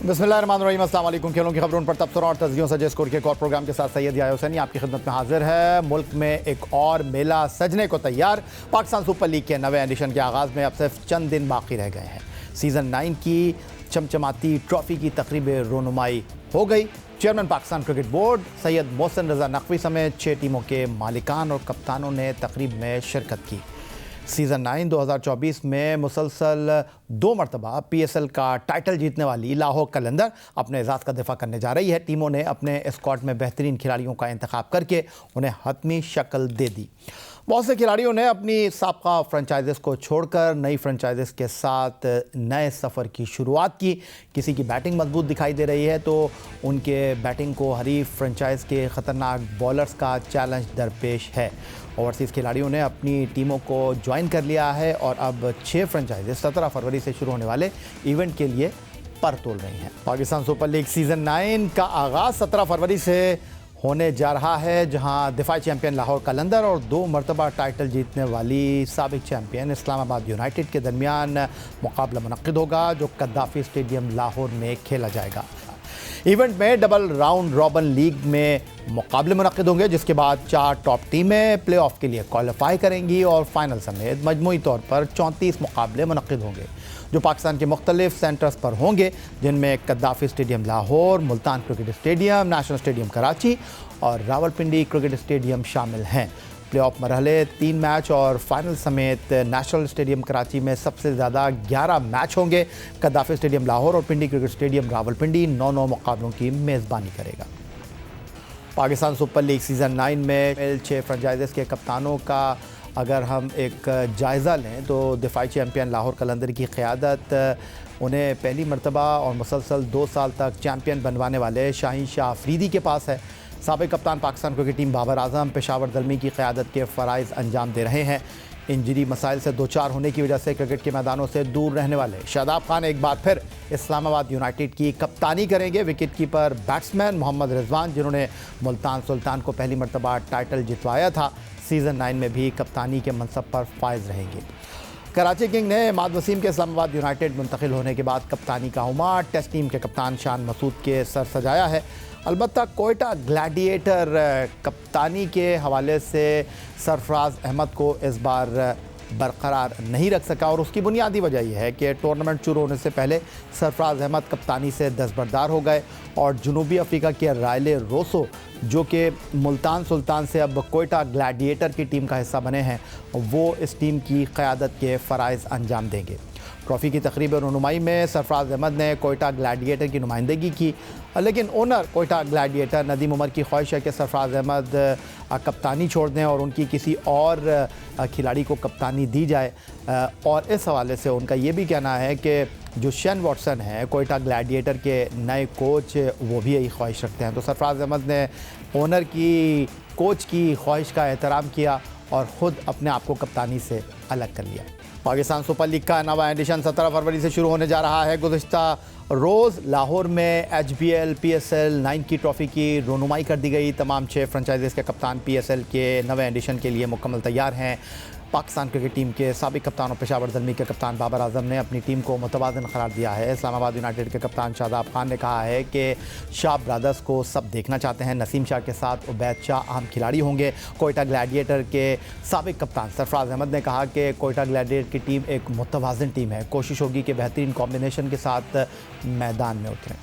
बिस्मिल्लाहिर्रहमानिर्रहीम, अस्सलाम वालेकुम। खेलों की खबरों पर तबसरा और तज़कियों सजे स्कोर के एक और प्रोग्राम के साथ सैयद याह्या हुसैनी आपकी खिदमत में हाजिर है। मुल्क में एक और मेला सजने को तैयार। पाकिस्तान सुपर लीग के नवे एडिशन के आगाज़ में अब सिर्फ चंद दिन बाकी रह गए हैं। सीज़न 9 की चमचमाती ट्रॉफ़ी की तकरीब रोनुमाई हो गई। Chairman Pakistan cricket board Syed Mohsin Raza Naqvi समेत 6 टीमों के मालिकान और कप्तानों ने तकरीब में शिरकत की। सीज़न 9 2024 में मुसलसल 2 मरतबा PSL का टाइटल जीतने वाली लाहौर कलंदर अपने एजाज़ का दिफा करने जा रही है। टीमों ने अपने स्क्वाड में बेहतरीन खिलाड़ियों का इंतखाब करके उन्हें हतमी शक्ल दे दी। बहुत से खिलाड़ियों ने अपनी साबका फ्रेंचाइजेस को छोड़कर नई फ्रेंचाइजेस के साथ नए सफ़र की शुरुआत की। किसी की बैटिंग मजबूत दिखाई दे रही है तो उनके बैटिंग को हरीफ फ्रेंचाइज के ख़तरनाक बॉलर्स का चैलेंज दरपेश है। ओवरसीज़ खिलाड़ियों ने अपनी टीमों को ज्वाइन कर लिया है और अब 6 फ्रेंचाइजेस 17 फरवरी से शुरू होने वाले इवेंट के लिए पर तोल रही हैं। पाकिस्तान सुपर लीग सीज़न 9 का आगाज़ 17 फरवरी से होने जा रहा है, जहां दिफाई चैंपियन लाहौर कलंदर और 2 मरतबा टाइटल जीतने वाली साबिक चैंपियन इस्लामाबाद यूनाइटेड के दरमियान मुकाबला मुनक्किद होगा, जो कद्दाफी स्टेडियम लाहौर में खेला जाएगा। इवेंट में डबल राउंड रॉबन लीग में मुकाबले मुनक्किद होंगे, जिसके बाद 4 टॉप टीमें प्ले ऑफ के लिए क्वालिफाई करेंगी और फाइनल समेत मजमूई तौर पर 34 मुकाबले मुनक्किद होंगे, जो पाकिस्तान के मुख्तलिफ सेंटर्स पर होंगे, जिनमें Gaddafi stadium Lahore, Multan cricket stadium, national stadium Karachi और रावलपिंडी क्रिकेट स्टेडियम शामिल हैं। प्ले ऑफ मरहले 3 मैच और फाइनल समेत नेशनल स्टेडियम कराची में सबसे ज़्यादा 11 मैच होंगे। कद्दाफी स्टेडियम लाहौर और पिंडी क्रिकेट स्टेडियम रावलपिंडी 9-9 मुकाबलों की मेज़बानी करेगा। पाकिस्तान सुपर लीग सीज़न 9 में 6 फ्रेंचाइजेस के कप्तानों का अगर हम एक जायज़ा लें तो दिफाई चैम्पियन लाहौर कलंदर की क़यादत उन्हें पहली मरतबा और मुसलसल 2 साल तक चैम्पियन बनवाने वाले शाहीन शाह अफरीदी के पास है। साबिक़ कप्तान पाकिस्तान क्रिकेट टीम बाबर आजम पेशावर दलमी की क़यादत के फ़राइज़ अंजाम दे रहे हैं। इंजरी मसाइल से 2-4 होने की वजह से क्रिकेट के मैदानों से दूर रहने वाले शादाब खान एक बार फिर इस्लामाबाद यूनाइटेड की कप्तानी करेंगे। Wicket keeper batsman Mohammad Rizwan, जिन्होंने मुल्तान सुल्तान को पहली मरतबा टाइटल जितवाया था, सीज़न 9 में भी कप्तानी के मनसब पर फायज़ रहेंगे। कराची किंग ने इमाद वसीम के इस्लामाबाद यूनाइटेड मुंतकिल होने के बाद कप्तानी का उमार टेस्ट टीम के कप्तान शान मसूद के सर सजाया है। अलबत्ता कोयटा ग्लैडिएटर कप्तानी के हवाले से सरफराज अहमद को इस बार बरकरार नहीं रख सका और उसकी बुनियादी वजह यह है कि टूर्नामेंट शुरू होने से पहले सरफराज अहमद कप्तानी से दस्तबरदार हो गए और जनूबी अफ्रीका के रायले रोसो, जो कि मुल्तान सुल्तान से अब कोयटा ग्लैडिएटर की टीम का हिस्सा बने हैं, वो इस टीम की क़यादत के फ़राइज़ अंजाम देंगे। ट्रॉफ़ी की तकरीब रुनुमाई में सरफराज अहमद ने कोयटा ग्लैडिएटर की नुमाइंदगी की, लेकिन ओनर कोयटा ग्लैडिएटर नदीम उमर की ख्वाहिश है कि सरफराज अहमद कप्तानी छोड़ दें और उनकी किसी और खिलाड़ी को कप्तानी दी जाए। और इस हवाले से उनका ये भी कहना है कि जो शेन वॉटसन है कोयटा ग्लैडिएटर के नए कोच, वो भी यही ख्वाहिश रखते हैं। तो सरफराज अहमद ने ओनर की कोच की ख्वाहिश का एहतराम किया और ख़ुद अपने आप को कप्तानी से अलग कर लिया। पाकिस्तान सुपर लीग का नवा एडिशन 17 फरवरी से शुरू होने जा रहा है। गुज़िश्ता रोज़ लाहौर में HBL PSL 9 की ट्रॉफ़ी की रोनुमाई कर दी गई। तमाम 6 फ्रेंचाइजेस के कप्तान PSL के नवे एडिशन के लिए मुकम्मल तैयार हैं। पाकिस्तान क्रिकेट टीम के साबिक़ कप्तान और पेशावर दलमी के कप्तान बाबर आजम ने अपनी टीम को मुतवाज़िन करार दिया है। इस्लामाबाद यूनाइटेड के कप्तान शादाब खान ने कहा है कि शाह ब्रदर्स को सब देखना चाहते हैं। नसीम शाह के साथ उबैद शाह अहम खिलाड़ी होंगे। कोयटा ग्लैडिएटर के साबिक़ कप्तान सरफराज अहमद ने कहा कि कोयटा ग्लैडिएटर की टीम एक मुतवाज़िन टीम है। कोशिश होगी कि बेहतरीन कॉम्बिनेशन के साथ मैदान में उतरें।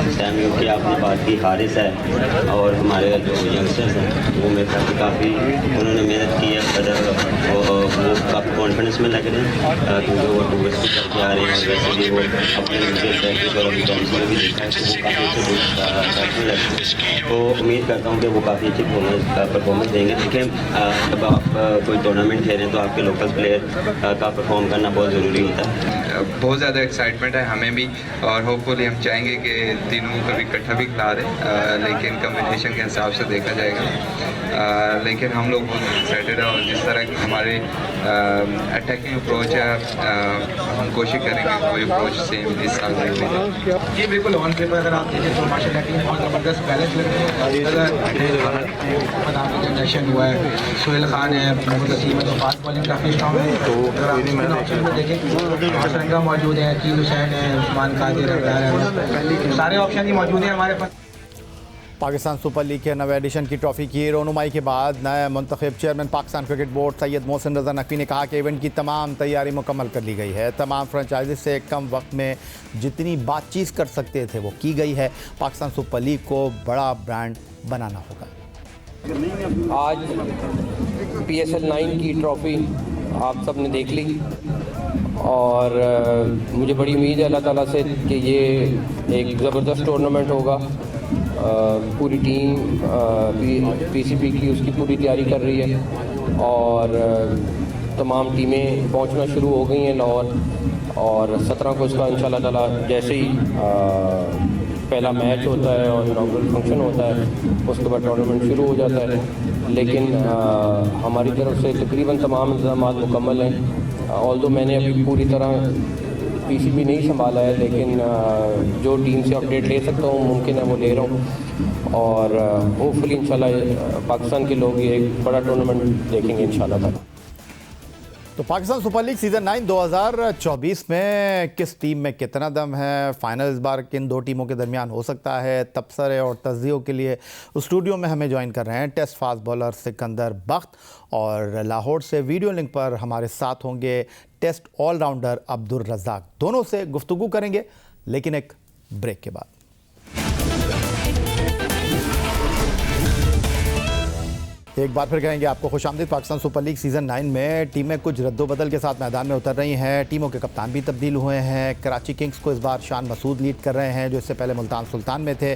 सैम्यूल की आपने बात की, हारिस है और हमारे जो यंगस्टर्स हैं वो मेरे ख्याल काफ़ी उन्होंने मेहनत की है, कदर वो काफ़ी कॉन्फिडेंस में लग रहे हैं क्योंकि वो टूरिस्ट भी करके आ रहे हैं और वैसे भी वो अपने प्रैक्टिस और अभी टेंस में भी देखा है तो वो काफ़ी अच्छे लग रहे हैं। तो उम्मीद करता हूँ कि वो काफ़ी अच्छी परफॉर्मेंस देंगे। लेकिन जब आप कोई टूर्नामेंट खेलें तो आपके लोकल प्लेयर का परफॉर्म करना बहुत ज़रूरी होता है। बहुत ज़्यादा एक्साइटमेंट है हमें भी और होपफुली हम चाहेंगे कि तीनों को कभी इकट्ठा भी खिला रहे, लेकिन कम्बिनेशन के हिसाब से देखा जाएगा। लेकिन हम लोग बहुत एक्साइटेड हैं और जिस तरह की हमारे अटैकिंग अप्रोच है, हम कोशिश करेंगे कोई अप्रोच सेम इस साल में जाए। ये बिल्कुल ऑन पेपर अगर आप देखें तो माशाल्लाह टीम बहुत ज़बरदस्त बैलेंस लग रही है। जनरेशन हुआ है, सोहेल खान है, मोहम्मद असीम है, तो फास्ट बॉलिंग काफ़ी स्ट्रॉन्ग है। तो अगर आप ऑप्शन में देखें हसरंगा मौजूद है, अकील हुसैन है, उस्मान कादिर है, सारे ऑप्शन ही मौजूद हैं हमारे पास। पाकिस्तान सुपर लीग के नवे एडिशन की ट्रॉफी की रोनुमाई के बाद नए मुंतखब chairman Pakistan cricket board Syed Mohsin Raza Naqvi ने कहा कि इवेंट की तमाम तैयारी मुकम्मल कर ली गई है। तमाम फ्रेंचाइजीज से कम वक्त में जितनी बातचीत कर सकते थे वो की गई है। पाकिस्तान सुपर लीग को बड़ा ब्रांड बनाना होगा। आज PSL 9 की ट्रॉफ़ी आप सब ने देख ली और मुझे बड़ी उम्मीद है अल्लाह ताला से कि ये एक ज़बरदस्त टूर्नामेंट होगा। पूरी टीम PCB की उसकी पूरी तैयारी कर रही है और तमाम टीमें पहुंचना शुरू हो गई हैं लाहौर, और 17 को इसका इंशाल्लाह ताला जैसे ही पहला मैच होता है और इनॉग्रेशन फंक्शन होता है उसके बाद टूर्नामेंट शुरू हो जाता है। लेकिन हमारी तरफ से तकरीबन तमाम इंतजाम मुकम्मल हैं। ऑल्दो मैंने अभी पूरी तरह PCB नहीं संभाला है, लेकिन जो टीम से अपडेट ले सकता हूँ मुमकिन है वो ले रहा हूँ और होपफुली इंशाल्लाह पाकिस्तान के लोग ये एक बड़ा टूर्नामेंट देखेंगे इंशाल्लाह। तो पाकिस्तान सुपर लीग सीज़न 9 2024 में किस टीम में कितना दम है, फाइनल इस बार किन दो टीमों के दरमियान हो सकता है, तबसरे और तज्जियों के लिए स्टूडियो में हमें ज्वाइन कर रहे हैं टेस्ट फास्ट बॉलर सिकंदर बख्त, और लाहौर से वीडियो लिंक पर हमारे साथ होंगे टेस्ट ऑलराउंडर अब्दुल रज़ाक। दोनों से गुफ्तगू करेंगे लेकिन एक ब्रेक के बाद। एक बार फिर कहेंगे आपको खुशामदीद। पाकिस्तान सुपर लीग सीज़न 9 में टीमें कुछ रद्दोबदल के साथ मैदान में उतर रही हैं। टीमों के कप्तान भी तब्दील हुए हैं। कराची किंग्स को इस बार शान मसूद लीड कर रहे हैं जो इससे पहले मुल्तान सुल्तान में थे।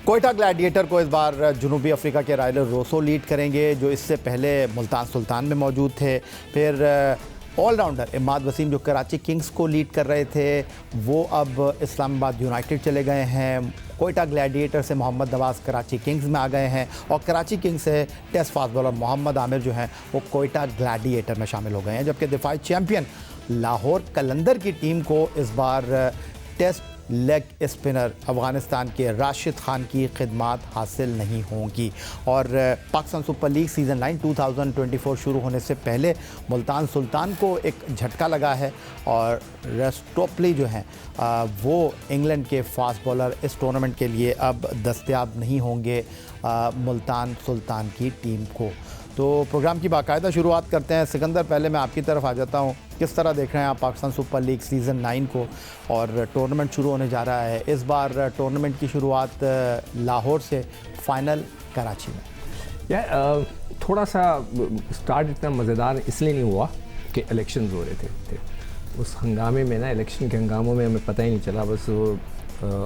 कोयटा ग्लैडिएटर को इस बार जनूबी अफ्रीका के राइलर रोसो लीड करेंगे जो इससे पहले मुल्तान सुल्तान में मौजूद थे। फिर ऑलराउंडर इमाद वसीम जो कराची किंग्स को लीड कर रहे थे वो अब इस्लामाबाद यूनाइटेड चले गए हैं। कोयटा ग्लैडिएटर से मोहम्मद नवाज़ कराची किंग्स में आ गए हैं और कराची किंग्स से test fast bowler Mohammad Amir जो हैं वो कोयटा ग्लैडिएटर में शामिल हो गए हैं। जबकि दिफाई चैम्पियन लाहौर कलंदर की टीम को इस बार टेस्ट लेग स्पिनर अफ़गानिस्तान के राशिद खान की खिदमात हासिल नहीं होंगी। और पाकिस्तान सुपर लीग सीज़न 9 2024 शुरू होने से पहले मुल्तान सुल्तान को एक झटका लगा है और रेस्टोपली जो हैं वो इंग्लैंड के फास्ट बॉलर इस टूर्नामेंट के लिए अब दस्तयाब नहीं होंगे मुल्तान सुल्तान की टीम को। तो प्रोग्राम की बाकायदा शुरुआत करते हैं। सिकंदर, पहले मैं आपकी तरफ आ जाता हूँ। किस तरह देख रहे हैं आप पाकिस्तान सुपर लीग सीज़न 9 को, और टूर्नामेंट शुरू होने जा रहा है इस बार टूर्नामेंट की शुरुआत लाहौर से, फाइनल कराची में। थोड़ा सा स्टार्ट इतना मज़ेदार इसलिए नहीं हुआ कि इलेक्शन हो रहे थे। उस हंगामे में ना, इलेक्शन के हंगामों में हमें पता ही नहीं चला। बस वो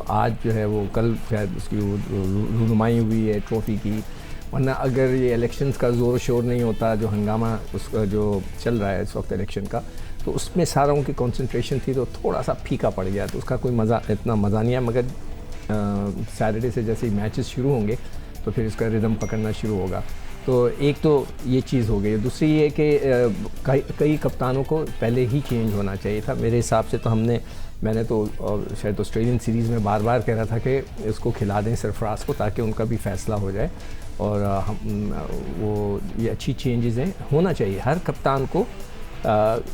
आज जो है वो कल शायद उसकी रूनुमाई हुई है ट्रॉफ़ी की, वरना अगर ये इलेक्शंस का ज़ोर शोर नहीं होता, जो हंगामा उसका जो चल रहा है इस वक्त इलेक्शन का, तो उसमें सारों की कंसंट्रेशन थी तो थोड़ा सा फीका पड़ गया। तो उसका कोई मज़ा, इतना मज़ा नहीं है। मगर सैटरडे से जैसे ही मैचेस शुरू होंगे तो फिर इसका रिदम पकड़ना शुरू होगा। तो एक तो ये चीज़ हो गई। दूसरी ये कि कई कप्तानों को पहले ही चेंज होना चाहिए था मेरे हिसाब से। तो मैंने तो शायद ऑस्ट्रेलियन सीरीज़ में बार बार कह रहा था कि इसको खिला दें सरफराज को ताकि उनका भी फ़ैसला हो जाए। और ये अच्छी चेंजेस हैं, होना चाहिए हर कप्तान को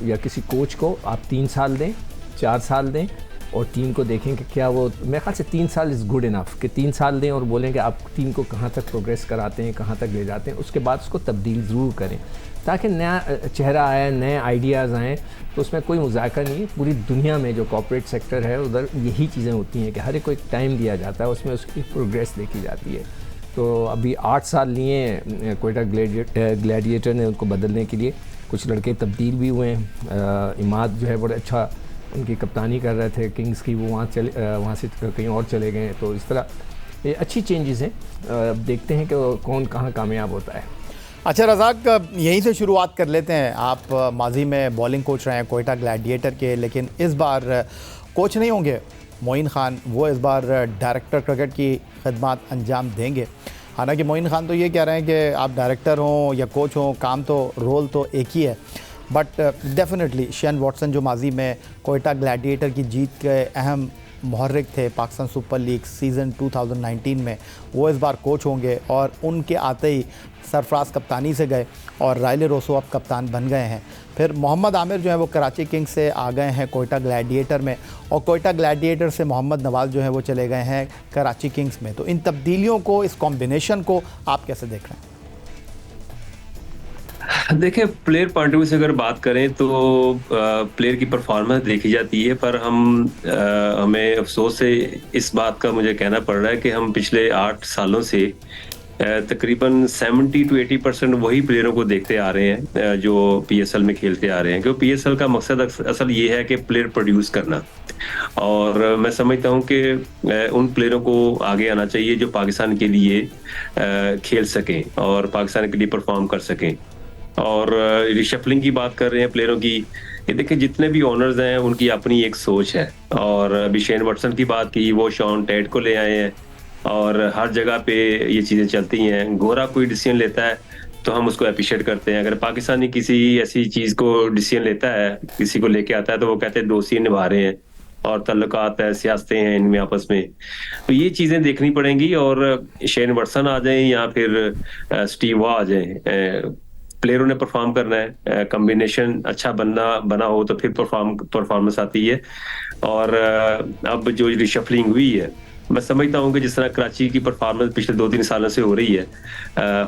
या किसी कोच को आप 3 साल दें, 4 साल दें और टीम को देखें कि क्या वो, मेरे ख्याल से 3 साल इज़ गुड इनफ कि 3 साल दें और बोलें कि आप टीम को कहाँ तक प्रोग्रेस कराते हैं, कहाँ तक ले जाते हैं। उसके बाद उसको तब्दील ज़रूर करें ताकि नया चेहरा आए, नए आइडियाज़ आएँ। तो उसमें कोई मुज़ाकरा नहीं है। पूरी दुनिया में जो कॉर्पोरेट सेक्टर है उधर यही चीज़ें होती हैं कि हर एक को एक टाइम दिया जाता है, उसमें उसकी प्रोग्रेस देखी जाती है। तो अभी 8 साल लिए कोयटा ग्लैडिएटर ने उनको बदलने के लिए। कुछ लड़के तब्दील भी हुए हैं। इमाद जो है बड़ा अच्छा उनकी कप्तानी कर रहे थे किंग्स की, वो वहाँ से कहीं और चले गए। तो इस तरह ये अच्छी चेंजेस हैं। अब देखते हैं कि कौन कहाँ कामयाब होता है। अच्छा रज़ाक, यहीं से शुरुआत कर लेते हैं। आप माजी में बॉलिंग कोच रहे हैं कोयटा ग्लैडिएटर के, लेकिन इस बार कोच नहीं होंगे, मोइन ख़ान वो इस बार डायरेक्टर क्रिकेट की खिदमत अंजाम देंगे। हालांकि मोइन ख़ान तो ये कह रहे हैं कि आप डायरेक्टर हों या कोच हों, काम तो रोल तो एक ही है, बट डेफिनेटली शेन वॉटसन जो माजी में कोयटा ग्लैडिएटर की जीत के अहम मुहर्रिक थे पाकिस्तान सुपर लीग सीज़न 2019 में, वो इस बार कोच होंगे और उनके आते ही सरफराज कप्तानी से गए और राइले रोसो अब कप्तान बन गए हैं। फिर मोहम्मद आमिर जो है वो कराची किंग्स से आ गए हैं कोयटा ग्लैडिएटर में, और कोयटा ग्लैडिएटर से मोहम्मद नवाज़ जो है वो चले गए हैं कराची किंग्स में। तो इन तब्दीलियों को, इस कॉम्बिनेशन को आप कैसे देख रहे हैं? देखिए, प्लेयर पॉइंट ऑफ व्यू से अगर बात करें तो प्लेयर की परफॉर्मेंस देखी जाती है, पर हमें अफसोस से इस बात का मुझे कहना पड़ रहा है कि हम पिछले 8 सालों से तकरीबन 70 to 80% वही प्लेयरों को देखते आ रहे हैं जो PSL में खेलते आ रहे हैं, क्योंकि PSL का मकसद असल ये है कि प्लेयर प्रोड्यूस करना। और मैं समझता हूँ कि उन प्लेयरों को आगे आना चाहिए जो पाकिस्तान के लिए खेल सकें और पाकिस्तान के लिए परफॉर्म कर सकें। और रिशफलिंग की बात कर रहे हैं प्लेयरों की, ये देखिए जितने भी ओनर्स हैं उनकी अपनी एक सोच है। और अभी शेन वॉटसन की बात की, वो शॉन टेट को ले आए हैं और हर जगह पे ये चीज़ें चलती हैं। गोरा कोई डिसीजन लेता है तो हम उसको अप्रिशिएट करते हैं, अगर पाकिस्तानी किसी ऐसी चीज़ को डिसीजन लेता है, किसी को लेके आता है, तो वो कहते हैं दोस्ती निभा रहे हैं और तल्लुकात है, सियासतें हैं इनमें आपस में। तो ये चीज़ें देखनी पड़ेंगी। और शेन वॉटसन आ जाएं या फिर स्टीव वॉ आ जाएं, प्लेयरों ने परफॉर्म करना है, कॉम्बिनेशन अच्छा बना हो तो फिर परफॉर्मेंस आती है। और अब जो रिशफलिंग हुई है, मैं समझता हूँ कि जिस तरह कराची की परफॉर्मेंस पिछले 2-3 सालों से हो रही है,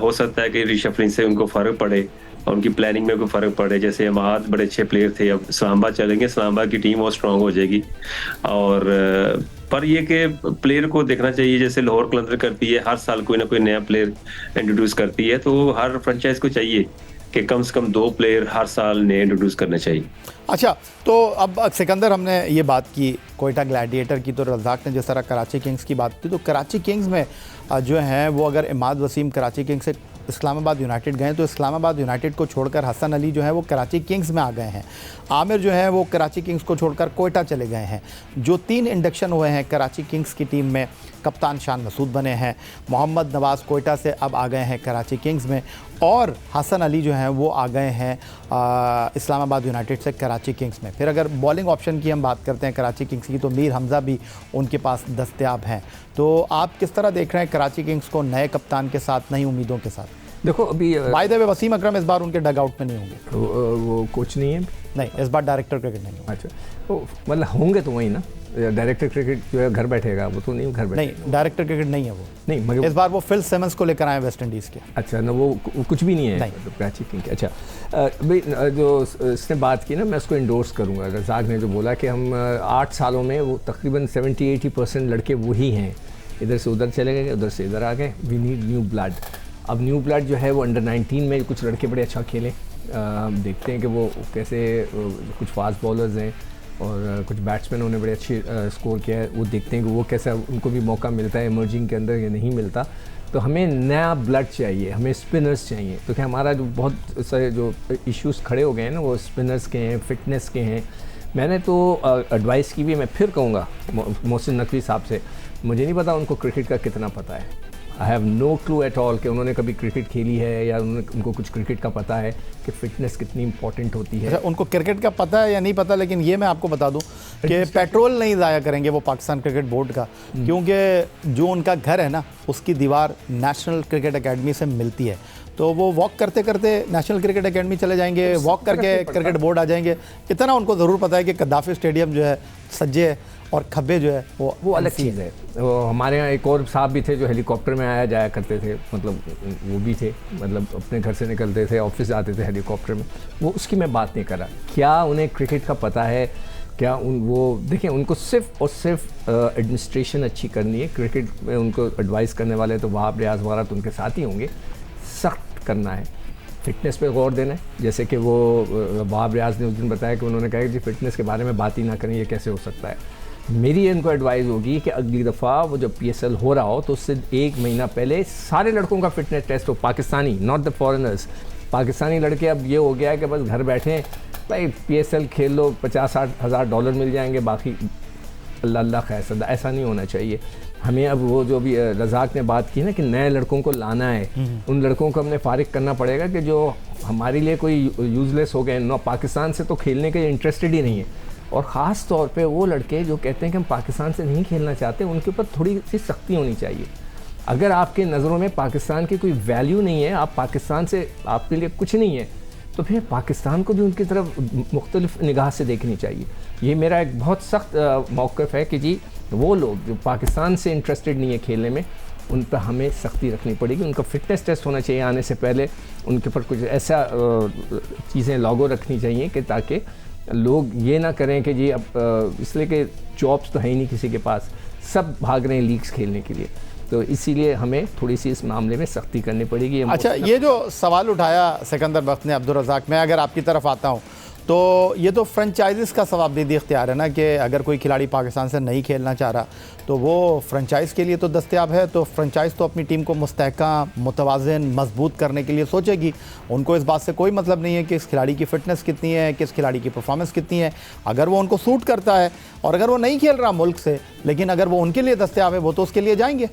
हो सकता है कि रिशफलिंग से उनको फ़र्क पड़े और उनकी प्लानिंग में कोई फ़र्क पड़े। जैसे अमाद बड़े अच्छे प्लेयर थे, अब इस्लामाबाद चलेंगे, इस्लामाबाद की टीम और स्ट्रांग हो जाएगी। और पर ये कि प्लेयर को देखना चाहिए, जैसे लाहौर कलंदर करती है, हर साल कोई ना कोई नया प्लेयर इंट्रोड्यूस करती है, तो हर फ्रेंचाइज को चाहिए कि कम से कम 2 प्लेयर हर साल नए इंट्रोड्यूस करने चाहिए। अच्छा, तो अब सिकंदर हमने ये बात की कोयटा ग्लैडिएटर की, तो रज़ाक ने जिस तरह कराची किंग्स की बात की, तो कराची किंग्स में जो हैं वो अगर इमाद वसीम कराची किंग्स से इस्लामाबाद यूनाइटेड गए तो इस्लामाबाद यूनाइटेड को छोड़कर हसन अली जो है वो कराची किंग्स में आ गए हैं। आमिर जो है वो कराची किंग्स को छोड़कर कोयटा चले गए हैं। जो 3 इंडक्शन हुए हैं कराची किंग्स की टीम में, कप्तान शान मसूद बने हैं, मोहम्मद नवाज़ कोयटा से अब आ गए हैं कराची किंग्स में, और हसन अली जो हैं वो आ गए हैं इस्लामाबाद यूनाइटेड से कराची किंग्स में। फिर अगर बॉलिंग ऑप्शन की हम बात करते हैं कराची किंग्स की, तो मीर हमज़ा भी उनके पास दस्तयाब हैं। तो आप किस तरह देख रहे हैं कराची किंग्स को नए कप्तान के साथ, नई उम्मीदों के साथ? देखो, अभी बाय द वे वसीम अकरम इस बार उनके डग आउट में नहीं होंगे। वो कोच नहीं है? नहीं, इस बार डायरेक्टर क्रिकेट नहीं होगा। अच्छा, तो मतलब होंगे तो वही ना, डायरेक्टर क्रिकेट जो है घर बैठेगा, वो तो नहीं घर बैठेगा। नहीं, डायरेक्टर क्रिकेट नहीं है वो। नहीं, मगर इस बार वो फिल सिमंस को लेकर आए वेस्ट इंडीज़ के। अच्छा ना, वो कुछ भी नहीं है कराची किंग। अच्छा भाई, जो इसने बात की ना, मैं उसको इंडोर्स करूँगा। रज़ाक ने जो बोला कि हम 8 सालों में वो तकरीबन 70-80% लड़के वही हैं, इधर से उधर चले गए, उधर से इधर आ गए। We need new blood. अब न्यू ब्लड जो है वो अंडर 19 में कुछ लड़के बड़े अच्छा खेले, देखते हैं कि वो कैसे, कुछ फास्ट बॉलर्स हैं और कुछ बैट्समैनों ने बड़े अच्छे स्कोर किया है, वो देखते हैं कि वो कैसा उनको भी मौका मिलता है इमर्जिंग के अंदर या नहीं मिलता। तो हमें नया ब्लड चाहिए, हमें स्पिनर्स चाहिए। तो क्या हमारा जो बहुत सारे जो इश्यूज़ खड़े हो गए हैं ना, वो स्पिनर्स के हैं, फिटनेस के हैं। मैंने तो एडवाइस की भी, मैं फिर कहूँगा मोहसिन नकवी साहब से, मुझे नहीं पता उनको क्रिकेट का कितना पता है। I have no clue at all कि उन्होंने कभी क्रिकेट खेली है या उनको कुछ क्रिकेट का पता है कि फ़िटनेस कितनी इंपॉर्टेंट होती है। अच्छा, उनको क्रिकेट का पता है या नहीं पता, लेकिन ये मैं आपको बता दूं कि पेट्रोल नहीं ज़ाया करेंगे वो पाकिस्तान क्रिकेट बोर्ड का, क्योंकि जो उनका घर है ना, उसकी दीवार नेशनल क्रिकेट एकेडमी से मिलती है। तो वो वॉक करते करते नेशनल क्रिकेट एकेडमी चले जाएंगे, वॉक करके क्रिकेट बोर्ड आ जाएंगे। इतना उनको ज़रूर पता है कि कद्दाफी स्टेडियम जो है सज्जे और खब्बे जो है वो अलग चीज़ है। वो हमारे यहाँ एक और साहब भी थे जो हेलीकॉप्टर में आया जाया करते थे, मतलब वो भी थे, मतलब अपने घर से निकलते थे, ऑफिस जाते थे हेलीकॉप्टर में। वो उसकी मैं बात नहीं कर रहा, क्या उन्हें क्रिकेट का पता है, क्या वो देखें, उनको सिर्फ और सिर्फ एडमिनिस्ट्रेशन अच्छी करनी है। क्रिकेट में उनको एडवाइस करने वाले तो वहाब रियाज वगैरह तो उनके साथ ही होंगे। सख्त करना है, फ़िटनेस पे गौर देना है। जैसे कि वो वहाब रियाज ने उस दिन बताया कि उन्होंने कहा कि फ़िटनेस के बारे में बात ही ना करें, ये कैसे हो सकता है। मेरी इनको एडवाइस होगी कि अगली दफ़ा वो जब PSL हो रहा हो तो उससे 1 महीना पहले सारे लड़कों का फ़िटनेस टेस्ट हो, Pakistani, not the foreigners. Pakistani लड़के अब ये हो गया है कि बस घर बैठे भाई PSL खेल लो, $50-60 हज़ार मिल जाएंगे, बाकी अल्लाह खैर सदा, ऐसा नहीं होना चाहिए हमें। अब वो जो भी रज़ाक ने बात की ना कि नए लड़कों को लाना है, उन लड़कों को हमने फारिग करना पड़ेगा कि जो हमारे लिए कोई यूज़लेस हो गए ना, पाकिस्तान से तो खेलने के इंटरेस्टेड ही नहीं है। और ख़ास तौर पे वो लड़के जो कहते हैं कि हम पाकिस्तान से नहीं खेलना चाहते, उनके ऊपर थोड़ी सी सख्ती होनी चाहिए। अगर आपके नज़रों में पाकिस्तान की कोई वैल्यू नहीं है, आप पाकिस्तान से आपके लिए कुछ नहीं है, तो फिर पाकिस्तान को भी उनकी तरफ मुख्तलिफ निगाह से देखनी चाहिए। ये मेरा एक बहुत सख्त मौक़िफ़ है कि जी वो लोग जो पाकिस्तान से इंटरेस्टेड नहीं है खेलने में, उन पर हमें सख्ती रखनी पड़ेगी। उनका फ़िटनेस टेस्ट होना चाहिए आने से पहले, उनके ऊपर कुछ ऐसा चीज़ें लागू रखनी चाहिए कि ताकि लोग ये ना करें कि जी अब इसलिए कि जॉब्स तो है ही नहीं किसी के पास, सब भाग रहे हैं लीग्स खेलने के लिए, तो इसीलिए हमें थोड़ी सी इस मामले में सख्ती करनी पड़ेगी। अच्छा, ये जो सवाल उठाया सिकंदर बख्त ने, अब्दुल रज़ाक, मैं अगर आपकी तरफ आता हूँ तो ये तो फ्रेंचाइज़ का सवाबदीदी इख्तियार है ना कि अगर कोई खिलाड़ी पाकिस्तान से नहीं खेलना चाह रहा तो वो फ्रेंचाइज़ के लिए तो दस्तयाब है, तो फ्रेंचाइज़ तो अपनी टीम को मुस्तहकम, मुतवाज़िन, मजबूत करने के लिए सोचेगी। उनको इस बात से कोई मतलब नहीं है कि इस खिलाड़ी की फ़िटनेस कितनी है, किस खिलाड़ी की परफॉर्मेंस कितनी है। अगर वो उनको सूट करता है और अगर वो नहीं खेल रहा मुल्क से, लेकिन अगर वो उनके लिए दस्तयाब है, वो तो उसके लिए जाएंगे।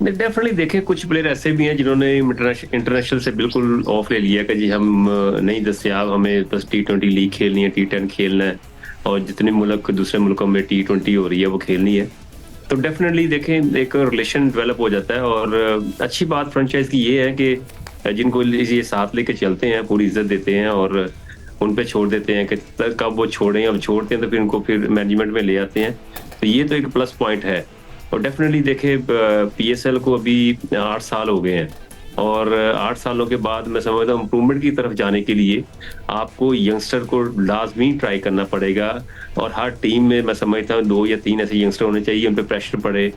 डेफिनेटली देखें, कुछ प्लेयर ऐसे भी हैं जिन्होंने इंटरनेशनल से बिल्कुल ऑफ ले लिया कि जी हम नहीं दस्तयाब, हमें बस T20 लीग खेलनी है, T10 खेलना है, और जितने मुल्क दूसरे मुल्कों में T20 हो रही है वो खेलनी है। तो डेफिनेटली देखें, एक रिलेशन डेवलप हो जाता है। और अच्छी बात फ्रेंचाइज की ये है कि जिनको ये साथ लेके चलते हैं, पूरी इज्जत देते हैं और उन पे छोड़ देते हैं कि कब वो छोड़ें, अब छोड़ते हैं तो फिर उनको फिर मैनेजमेंट में ले आते हैं। तो ये तो एक प्लस पॉइंट है। और डेफिनेटली देखें, PSL को अभी 8 साल हो गए हैं और 8 सालों के बाद मैं समझता हूँ इम्प्रूवमेंट की तरफ जाने के लिए आपको यंगस्टर को लाजमी ट्राई करना पड़ेगा। और हर टीम में मैं समझता हूँ 2 या 3 ऐसे यंगस्टर होने चाहिए, उन पर प्रेशर पड़े,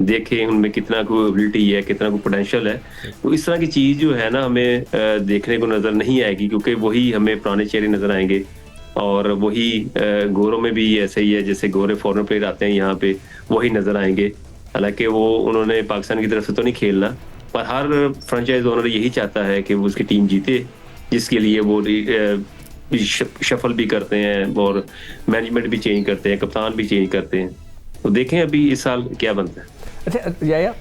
देखें उनमें कितना कोई एबिलिटी है, कितना कोई पोटेंशियल है। तो इस तरह की चीज़ जो है ना हमें देखने को नज़र नहीं आएगी, क्योंकि वही हमें पुराने चेहरे नज़र आएंगे। और वही गोरों में भी ऐसे ही है, जैसे गोरे फॉरेन प्लेयर आते हैं यहाँ पे, वही नज़र आएंगे। हालांकि वो उन्होंने पाकिस्तान की तरफ से तो नहीं खेलना, पर हर फ्रेंचाइज ओनर यही चाहता है कि वो उसकी टीम जीते, जिसके लिए वो शफल भी करते हैं और मैनेजमेंट भी चेंज करते हैं, कप्तान भी चेंज करते हैं। तो देखें अभी इस साल क्या बनता है। अच्छा याया,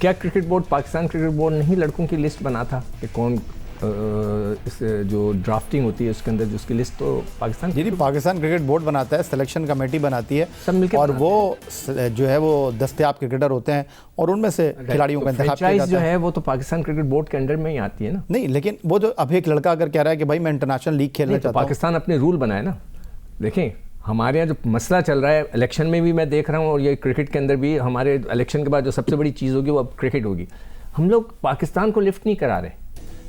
क्या cricket board, Pakistan cricket board नहीं लड़कों की लिस्ट बना था कि कौन इस जो ड्राफ्टिंग होती है उसके अंदर जो उसकी लिस्ट तो पाकिस्तान पाकिस्तान क्रिकेट बोर्ड बनाता है, सिलेक्शन कमेटी बनाती है, सब मिलकर, और वो जो है वो दस्तयाब क्रिकेटर होते हैं और उनमें से खिलाड़ियों का इंतखाब किया जाता जो है वो तो पाकिस्तान क्रिकेट बोर्ड के अंडर में ही आती है ना। नहीं, लेकिन वो जो अब एक लड़का अगर कह रहा है कि भाई मैं इंटरनेशनल लीग खेलना चाहता हूं, पाकिस्तान अपने रूल बनाए ना। देखें हमारे यहाँ जो मसला चल रहा है इलेक्शन में भी मैं देख रहा हूँ, और ये क्रिकेट के अंदर भी, हमारे इलेक्शन के बाद जो सबसे बड़ी चीज़ होगी वो अब क्रिकेट होगी। हम लोग पाकिस्तान को लिफ्ट नहीं करा रहे।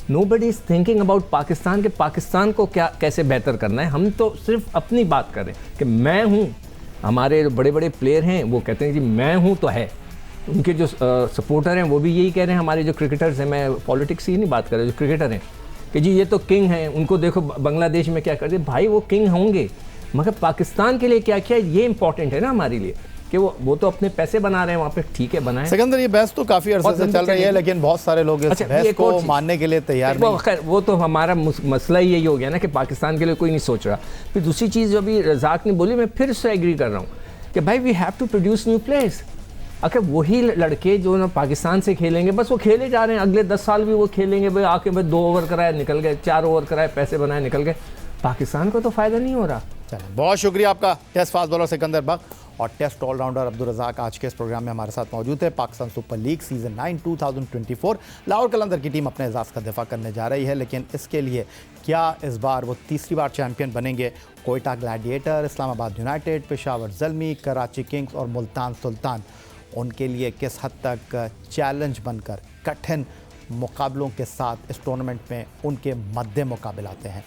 Nobody is thinking about Pakistan के पाकिस्तान को क्या कैसे बेहतर करना है। हम तो सिर्फ अपनी बात कर रहे हैं कि मैं हूँ। हमारे जो बड़े बड़े प्लेयर हैं वो कहते हैं जी मैं हूँ तो है, उनके जो सपोर्टर हैं वो भी यही कह रहे हैं। हमारे जो क्रिकेटर्स हैं, मैं पॉलिटिक्स की नहीं बात कर रहा, जो क्रिकेटर हैं कि जी ये तो किंग हैं, उनको देखो बांग्लादेश में क्या करते हैं। भाई वो किंग होंगे, मगर पाकिस्तान के लिए क्या किया ये इंपॉर्टेंट है ना हमारे लिए, कि वो तो अपने पैसे बना रहे हैं वहाँ पे, ठीक है बनाएं। सिकंदर, ये बहस तो काफ़ी अर्से से चल रही है, लेकिन बहुत सारे लोग इस बहस को मानने के लिए तैयार नहीं। खैर वो तो हमारा मसला ही यही हो गया ना कि पाकिस्तान के लिए कोई नहीं सोच रहा। फिर दूसरी चीज़ जो अभी रज़ाक ने बोली, मैं फिर से एग्री कर रहा हूँ कि भाई we have to produce new players. अगर वही लड़के जो ना पाकिस्तान से खेलेंगे, बस वो खेले जा रहे हैं, अगले 10 साल भी वो खेलेंगे, भाई आके भाई 2 ओवर कराए निकल गए, 4 ओवर कराए पैसे बनाए निकल गए, पाकिस्तान को तो फ़ायदा नहीं हो रहा। चलो, बहुत शुक्रिया आपका टेस्ट फास्ट बॉलर सिकंदर बख्त और टेस्ट ऑलराउंडर अब्दुल रज़ाक आज के इस प्रोग्राम में हमारे साथ मौजूद है। Pakistan super league season 9 2024 Lahore Qalandar की टीम अपने एजाज़ का दिफा करने जा रही है, लेकिन इसके लिए क्या इस बार वो तीसरी बार चैंपियन बनेंगे? Quetta gladiator, Islamabad United, Peshawar Zalmi, Karachi Kings और मुल्तान सुल्तान उनके लिए किस हद तक चैलेंज बनकर कठिन मुकाबलों के साथ इस टूर्नामेंट में उनके मद्दे मुकाबले आते हैं।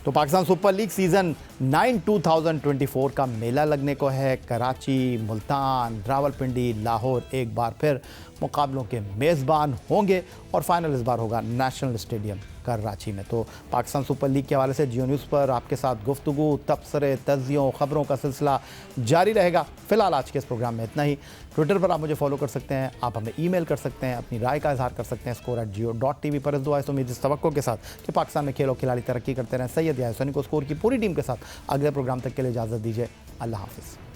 तो पाकिस्तान सुपर लीग सीज़न 9 2024 का मेला लगने को है। कराची, मुल्तान, रावलपिंडी, लाहौर एक बार फिर मुकाबलों के मेज़बान होंगे और फाइनल इस बार होगा नेशनल स्टेडियम कराची में। तो पाकिस्तान सुपर लीग के हवाले से जियो न्यूज़ पर आपके साथ गुफ्तगू, तबसरे, तज़ियों, ख़बरों का सिलसिला जारी रहेगा। फ़िलहाल आज के इस प्रोग्राम में इतना ही। ट्विटर पर आप मुझे फॉलो कर सकते हैं, आप हमें ईमेल कर सकते हैं, अपनी राय का इजहार कर सकते हैं score@jio.tv पर। इस दुआ इस उम्मीद इस तवक्को के साथ कि पाकिस्तान में खेल और खिलाड़ी तरक्की करते रहें। सैयद या हुसैनी को स्कोर की पूरी टीम के साथ अगले प्रोग्राम तक के लिए इजाज़त दीजिए। अल्लाह हाफ़िज़।